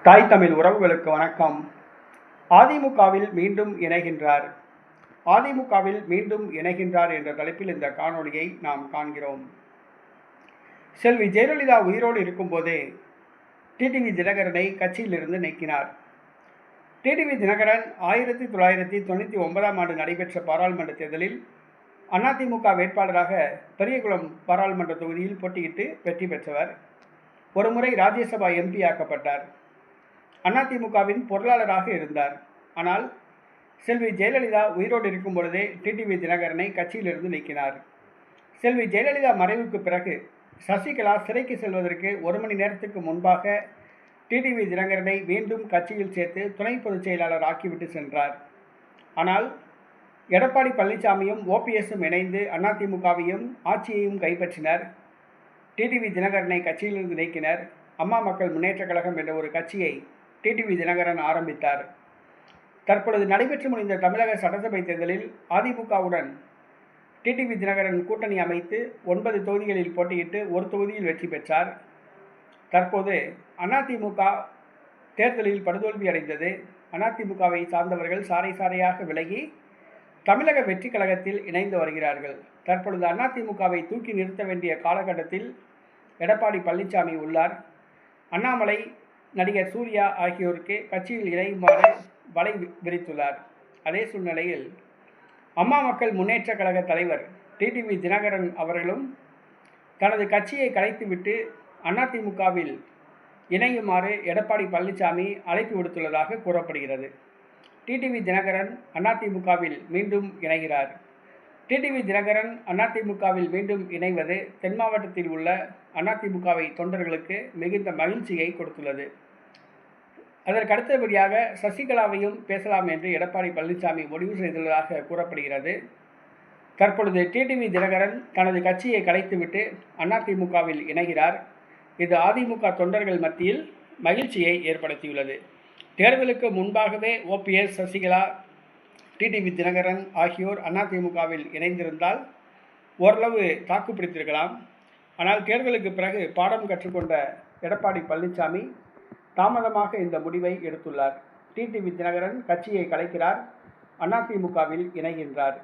தாய் தமிழ் உறவுகளுக்கு வணக்கம். அதிமுகவில் மீண்டும் இணைகின்றார். அதிமுகவில் மீண்டும் இணைகின்றார் என்ற தலைப்பில் இந்த காணொளியை நாம் காண்கிறோம். செல்வி ஜெயலலிதா உயிரோடு இருக்கும்போதே டிடிவி தினகரனை கட்சியிலிருந்து நீக்கினார். டிடிவி தினகரன் 1999ஆம் ஆண்டு நடைபெற்ற பாராளுமன்ற தேர்தலில் அதிமுக வேட்பாளராக பெரியகுளம் பாராளுமன்ற தொகுதியில் போட்டியிட்டு வெற்றி பெற்றவர். ஒருமுறை ராஜ்யசபா எம்பி ஆக்கப்பட்டார். அதிமுகவின் பொருளாளராக இருந்தார். ஆனால் செல்வி ஜெயலலிதா உயிரோடு இருக்கும் பொழுதே டிடிவி தினகரனை கட்சியிலிருந்து நீக்கினார். செல்வி ஜெயலலிதா மறைவுக்கு பிறகு சசிகலா சிறைக்கு செல்வதற்கு 1 மணி நேரத்துக்கு முன்பாக டிடிவி தினகரனை மீண்டும் கட்சியில் சேர்த்து துணை பொதுச் செயலாளர் ஆக்கிவிட்டு சென்றார். ஆனால் எடப்பாடி பழனிசாமியும் ஓபிஎஸும் இணைந்து அதிமுகவையும் ஆட்சியையும் கைப்பற்றினர். டிடிவி தினகரனை கட்சியிலிருந்து நீக்கினர். அம்மா மக்கள் முன்னேற்றக் கழகம் என்ற ஒரு கட்சியை டிடிவி தினகரன் ஆரம்பித்தார். தற்பொழுது நடைபெற்று முடிந்த தமிழக சட்டசபை தேர்தலில் அதிமுகவுடன் டிடிவி தினகரன் கூட்டணி அமைத்து 9 தொகுதிகளில் போட்டியிட்டு ஒரு தொகுதியில் வெற்றி பெற்றார். தற்போது அதிமுக தேர்தலில் படுதோல்வி அடைந்தது. அதிமுகவை சார்ந்தவர்கள் சாறை சாறையாக விலகி தமிழக வெற்றி கழகத்தில் இணைந்து வருகிறார்கள். தற்பொழுது அதிமுகவை தூக்கி நிறுத்த வேண்டிய காலகட்டத்தில் எடப்பாடி பழனிசாமி உள்ளார். அண்ணாமலை, நடிகர் சூர்யா ஆகியோருக்கு கட்சியில் இணையுமாறு வலை விரித்துள்ளார். அதே சூழ்நிலையில் அம்மா மக்கள் முன்னேற்ற கழக தலைவர் டிடிவி தினகரன் அவர்களும் தனது கட்சியை கலைத்துவிட்டு அதிமுகவில் இணையுமாறு எடப்பாடி பழனிசாமி அழைப்பு விடுத்துள்ளதாக கூறப்படுகிறது. டிடிவி தினகரன் அதிமுகவில் மீண்டும் இணைகிறார். டிடிவி தினகரன் அதிமுகவில் மீண்டும் இணைவது தென் மாவட்டத்தில் உள்ள அதிமுகவை தொண்டர்களுக்கு மிகுந்த மகிழ்ச்சியை கொடுத்துள்ளது. அதற்கு அடுத்தபடியாக சசிகலாவையும் பேசலாம் என்று எடப்பாடி பழனிசாமி முடிவு செய்துள்ளதாக கூறப்படுகிறது. தற்பொழுது டிடிவி தினகரன் தனது கட்சியை கலைத்துவிட்டு அதிமுகவில் இணைகிறார். இது அதிமுக தொண்டர்கள் மத்தியில் மகிழ்ச்சியை ஏற்படுத்தியுள்ளது. தேர்தலுக்கு முன்பாகவே ஓபிஎஸ், சசிகலா, டிடிவி தினகரன் ஆகியோர் அதிமுகவில் இணைந்திருந்தால் ஓரளவு தாக்குப்பிடித்திருக்கலாம். ஆனால் தேர்தலுக்கு பிறகு பாடம் கற்றுக்கொண்ட எடப்பாடி பழனிசாமி தாமதமாக இந்த முடிவை எடுத்துள்ளார். டிடிவி தினகரன் கட்சியை கலைக்கிறார், அதிமுகவில் இணைகின்றார்.